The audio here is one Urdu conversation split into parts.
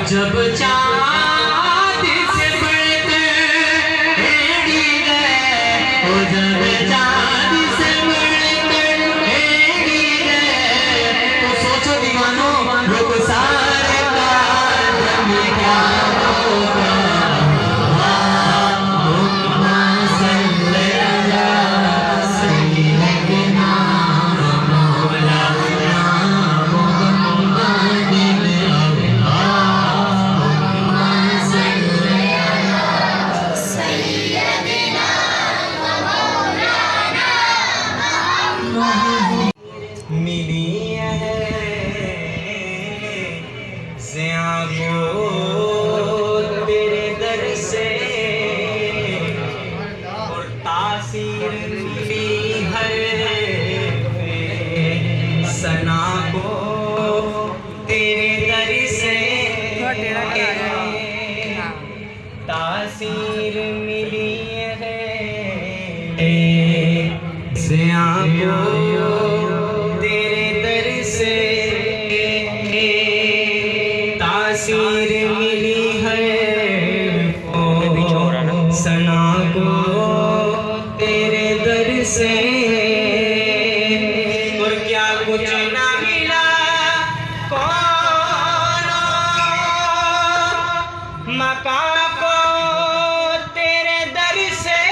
جب چاند سے بڑھ کر گری گئے، وہ جب چاند سے بڑھ کر گری گئے، تو سوچو دیوانوں رخ سارے کام کیا ہوگا۔ ملی ہے زیاں کو تیرے در سے، اور تاثیر ملی ہر ثنا کو تیرے در سے، تاثیر ملی ہے زیاں کو تاثیر ملی ہے ثنا کو تیرے در سے، اور کیا کچھ نہ ملا کون مکان کو تیرے در سے،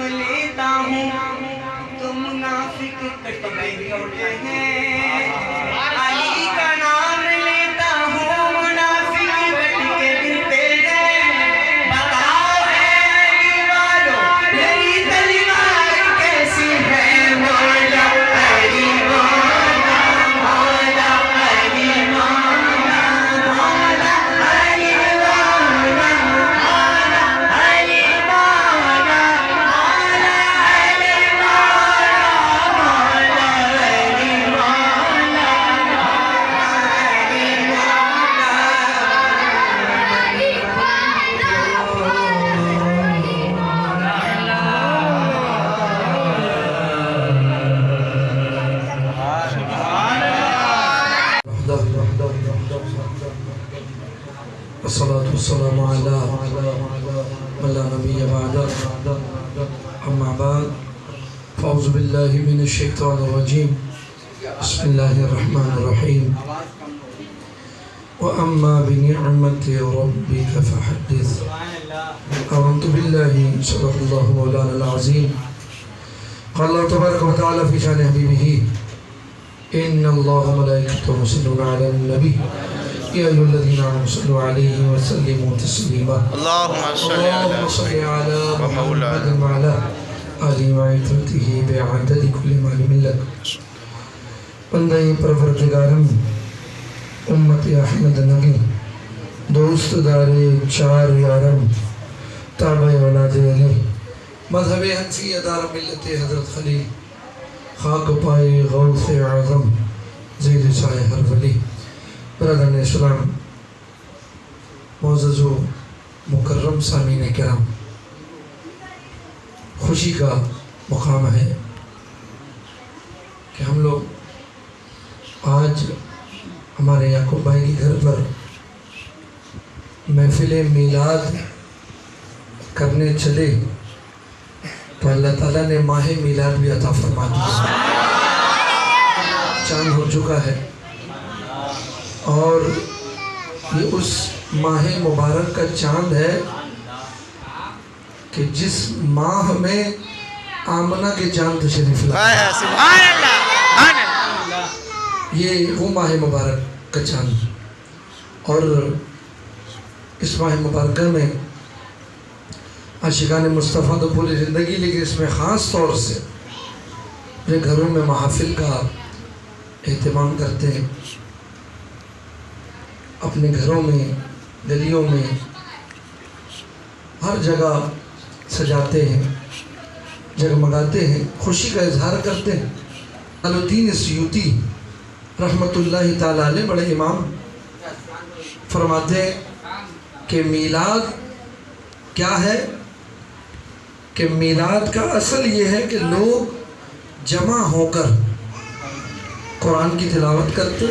لیتا ہوں تو منافق کٹ کے اٹھے ہیں علی کا نام لیتا ہوں منافق کٹ کے گرتے ہیں بتاؤ اے علی والو میری تلوار کیسی ہے مولا علی مولا مولا علی مولا مولا علی مولا مولا علی مولا مولا علی الصلاة والسلام على من لا نبي بعده أما بعد فأعوذ بالله من الشيطان الرجيم بسم الله الرحمن الرحيم وأما بنعمة ربك فحدث آمنت بالله صدق الله مولانا العظيم قال الله تبارك وتعالى في شأن حبيبه إن الله وملائكته يصلون على النبي يا أيها الذين آمنوا صلوا عليه وسلموا تسليما اللهم صل على محمد وعلى آله وعترته بعدد كل معلوم لك بندہ پروردگارم امت احمد نبی دوست دار چار یارم تابع اولاد علی مذہب حنفی دار ملت حضرت خلیل خاک پائے غوث اعظم زیر سائے ہر ولی برادران اسلام معزز و مکرم سامعین کرام خوشی کا مقام ہے کہ ہم لوگ آج ہمارے یعقوب بھائی کے گھر پر محفل میلاد کرنے چلے تو اللہ تعالیٰ نے ماہ میلاد بھی عطا فرما دیا چاند ہو چکا ہے اور یہ اس ماہ مبارک کا چاند ہے کہ جس ماہ میں آمنہ کے چاند تشریف لائے سبحان اللہ یہ وہ ماہ مبارک کا چاند اور اس ماہ مبارکہ میں عاشقان مصطفیٰ تو پوری زندگی لیکن اس میں خاص طور سے اپنے گھروں میں محافل کا اہتمام کرتے ہیں اپنے گھروں میں گلیوں میں ہر جگہ سجاتے ہیں جگمگاتے ہیں خوشی کا اظہار کرتے ہیں الدین سیوطی رحمت اللہ تعالیٰ علیہ بڑے امام فرماتے ہیں کہ میلاد کیا ہے کہ میلاد کا اصل یہ ہے کہ لوگ جمع ہو کر قرآن کی تلاوت کرتے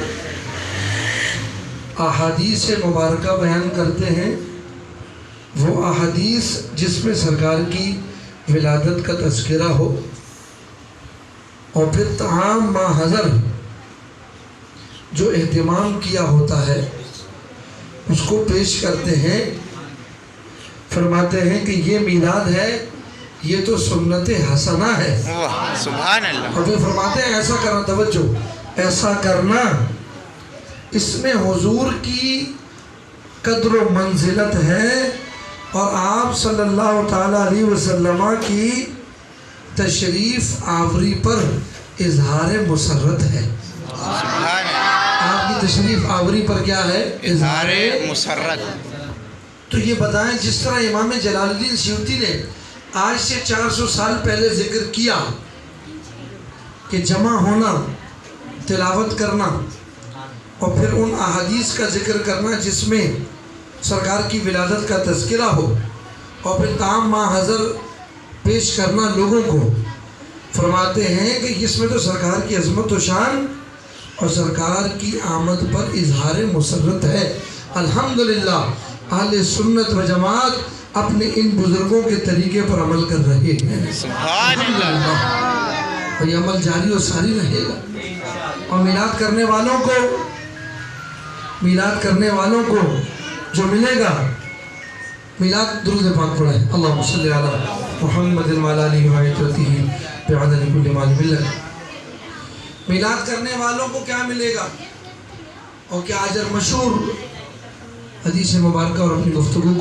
احادیث مبارکہ بیان کرتے ہیں وہ احادیث جس میں سرکار کی ولادت کا تذکرہ ہو اور پھر طعام ما حضر جو اہتمام کیا ہوتا ہے اس کو پیش کرتے ہیں فرماتے ہیں کہ یہ میلاد ہے یہ تو سنت حسنہ ہے سبحان اللہ اور پھر فرماتے ہیں ایسا کرنا توجہ ایسا کرنا اس میں حضور کی قدر و منزلت ہے اور آپ صلی اللہ تعالیٰ علیہ وسلم کی تشریف آوری پر اظہار مسرت ہے سبحان اللہ آپ کی تشریف آوری پر کیا ہے اظہار مسرت تو یہ بتائیں جس طرح امام جلال الدین سیوطی نے آج سے 400 سال پہلے ذکر کیا کہ جمع ہونا تلاوت کرنا اور پھر ان احادیث کا ذکر کرنا جس میں سرکار کی ولادت کا تذکرہ ہو اور پھر طعام ما حضر پیش کرنا لوگوں کو فرماتے ہیں کہ اس میں تو سرکار کی عظمت و شان اور سرکار کی آمد پر اظہار مسرت ہے الحمدللہ اہل سنت و جماعت اپنے ان بزرگوں کے طریقے پر عمل کر رہے ہیں سبحان اللہ اور یہ عمل جاری و ساری رہے گا اور میلاد کرنے والوں کو جو ملے گا میلاد درود پاک پڑھیں. اللہم صلی علی محمد وعلی آلہ وعطرتہ بعدد کل ما ملت. میلاد کرنے والوں کو کیا ملے گا اور کیا اجر؟ مشہور حدیث مبارکہ اور اپنی گفتگو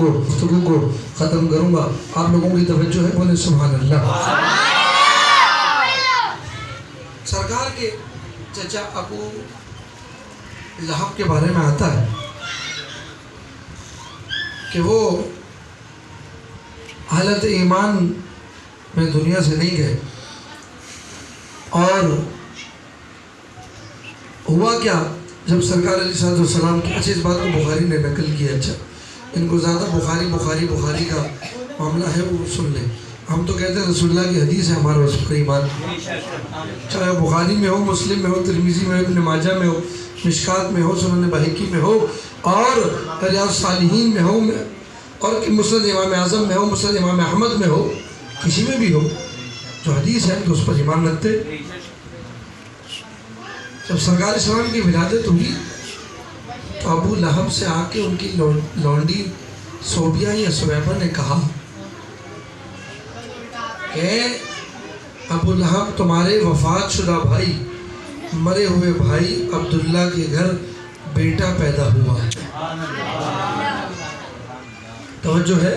کو ختم کروں گا. آپ لوگوں کی توجہ ہے، بولے سبحان اللہ. سرکار کے چچا ابو لہب کے بارے میں آتا ہے کہ وہ حالت ایمان میں دنیا سے نہیں گئے. اور ہوا کیا، جب سرکار علیہ السلام کی اچھا، اس بات کو بخاری نے نقل کیا. اچھا، ان کو زیادہ بخاری کا معاملہ ہے، وہ سن لیں. ہم تو کہتے ہیں رسول اللہ کی حدیث ہے ہمارا اس پر ایمان، چاہے بخاری میں ہو، مسلم میں ہو، ترمذی میں ہو، ابن ماجہ میں ہو، مشکات میں ہو، سنن بہقی میں ہو، اور ریاض الصالحین میں ہو، اور مسند امام اعظم میں ہو، مسند امام احمد میں ہو، کسی میں بھی ہو، جو حدیث ہے تو اس پر ایمان رکھتے. جب سرکار اسلام کی ولادت ہوئی تو ابو لہب سے آ کے ان کی لونڈی صوبیہ یا سویبہ نے کہا کہ ابو لہب، تمہارے وفات شدہ بھائی، مرے ہوئے بھائی عبداللہ کے گھر بیٹا پیدا ہوا. توجہ ہے،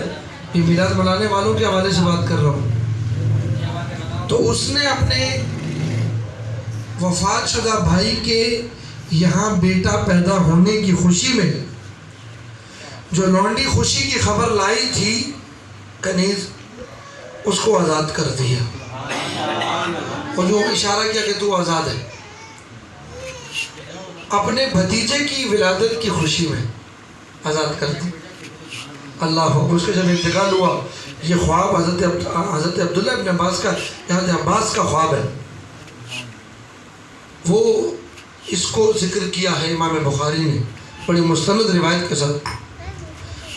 یہ میلاد منانے والوں کے حوالے سے بات کر رہا ہوں. تو اس نے اپنے وفات شدہ بھائی کے یہاں بیٹا پیدا ہونے کی خوشی میں جو لونڈی خوشی کی خبر لائی تھی کنیز، اس کو آزاد کر دیا. اور جو اشارہ کیا کہ تو آزاد ہے، اپنے بھتیجے کی ولادت کی خوشی میں آزاد کر دی. اللہ اکبر. اس کا جب انتقال ہوا، یہ خواب حضرت عبداللہ ابن عباس کا، حضرت عباس کا خواب ہے، وہ اس کو ذکر کیا ہے امام بخاری نے بڑی مستند روایت کے ساتھ.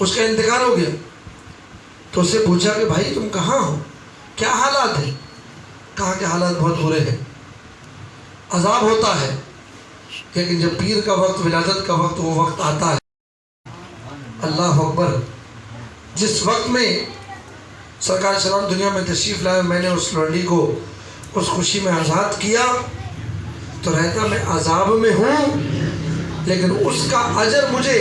اس کا انتقال ہو گیا تو اس سے پوچھا کہ بھائی تم کہاں ہو، کیا حالات ہیں؟ کہا کہ حالات بہت برے ہیں، عذاب ہوتا ہے، لیکن جب پیر کا وقت، ولادت کا وقت، وہ وقت آتا ہے. اللہ اکبر. جس وقت میں سرکار سلام دنیا میں تشریف لائے، میں نے اس لونڈی کو اس خوشی میں آزاد کیا تو رہتا میں عذاب میں ہوں، لیکن اس کا اجر مجھے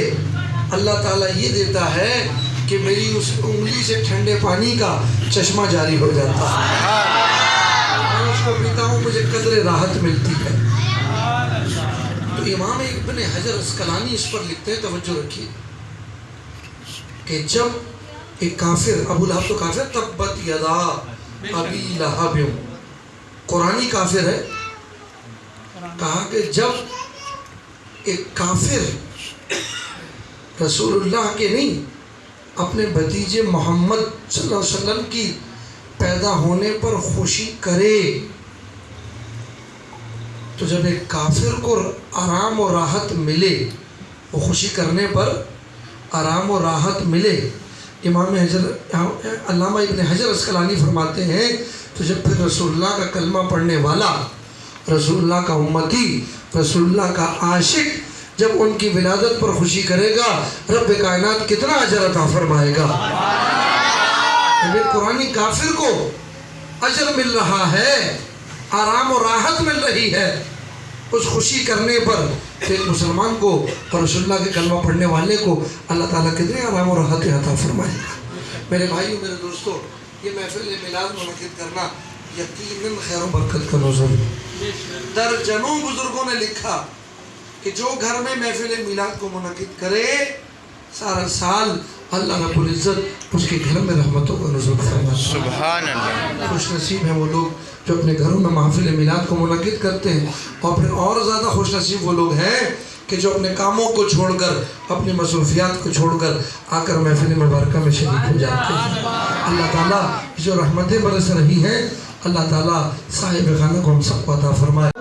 اللہ تعالیٰ یہ دیتا ہے کہ میری اس انگلی سے ٹھنڈے پانی کا چشمہ جاری ہو جاتا ہے. میں اس کو پیتا ہوں، مجھے قدر راحت ملتی ہے. تو امام ابن حجر عسقلانی اس پر لکھتے ہیں، توجہ رکھیے، کہ جب ایک کافر، ابو لہب تو کافر، تبت یدا ابی لہب، قرآنی کافر ہے، کہا کہ جب ایک کافر رسول اللہ کے نہیں، اپنے بھتیجے محمد صلی اللہ علیہ وسلم کی پیدا ہونے پر خوشی کرے، تو جب ایک کافر کو آرام و راحت ملے، وہ خوشی کرنے پر آرام و راحت ملے. امام علامہ ابن حجر عسقلانی فرماتے ہیں تو جب پھر رسول اللہ کا کلمہ پڑھنے والا، رسول اللہ کا امتی، رسول اللہ کا عاشق جب ان کی ولادت پر خوشی کرے گا، رب کائنات کتنا اجر عطا فرمائے گا. جب ایک قرآنی کافر کو اجر مل رہا ہے، آرام و راحت مل رہی ہے اس خوشی کرنے پر، تو ایک مسلمان کو اور رسول اللہ کے کلمہ پڑھنے والے کو اللہ تعالیٰ کتنے آرام و راحت عطا فرمائے گا. میرے بھائیوں، میرے دوستوں، یہ محفل میلاد منعقد کرنا یقیناً خیر و برکت کا نزول. درجنوں بزرگوں نے لکھا کہ جو گھر میں محفل میلاد کو منعقد کرے، سارا سال اللہ رب العزت اس کے گھر میں رحمتوں کا نزول فرماتا ہے. سبحان اللہ. خوش نصیب ہیں وہ لوگ جو اپنے گھروں میں محفل میلاد کو منعقد کرتے ہیں. اور پھر اور زیادہ خوش نصیب وہ لوگ ہیں کہ جو اپنے کاموں کو چھوڑ کر، اپنی مصروفیات کو چھوڑ کر آ کر محفل مبارکہ میں شریک ہو جاتے ہیں. اللہ تعالیٰ جو رحمتیں برس رہی ہیں، اللہ تعالیٰ صاحب خانہ کو ہم سب کو عطا فرمائے.